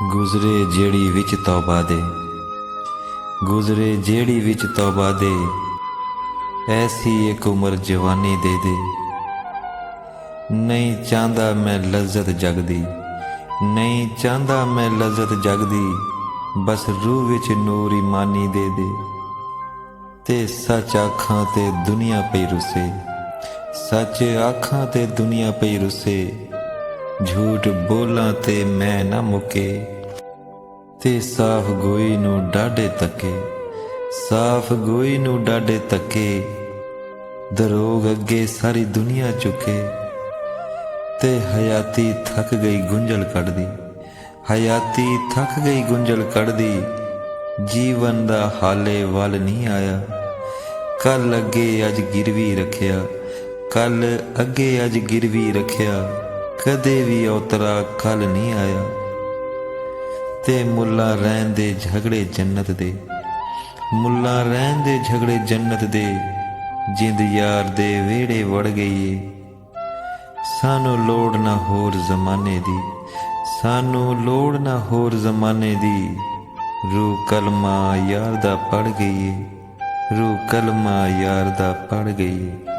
गुजरे जेड़ी विच तौबा दे, गुजरे जेड़ी विच तौबा दे, ऐसी एक उम्र जवानी दे दे। नहीं चाहता मैं लज्जत जगदी, नहीं चाहता मैं लज्जत जगदी, बस रूह विच नूर ईमानी दे दे। ते सच आखां ते दुनिया पई रुसे, सच आखां ते दुनिया पई रुसे, झूठ बोलां ते मैं ना मुके। ते साफ गोई नू डाढे तके, साफ गोई नू डाढे तके, दरोग अगे सारी दुनिया चुके। ते हयाती थक गई गुंजल कढ़दी, हयाती थक गई गुंजल कढ़दी, जीवन दा हाले वल नहीं आया। कल अगे अज गिरवी रखिया, कल अगे अज गिरवी रखिया, कदे भी औतरा कल नहीं आया। ते मुल्ला रहन दे झगड़े जन्नत दे, मुल्ला रहन दे झगड़े जन्नत दे, जिंद यार दे वेड़े वड़ गई है। सानू लोड़ ना होर जमाने दी, सानू लोड़ ना होर जमाने दी, रूह कलमा यार दा पड़ गई है, रूह कलमा यार दा पड़ गई है।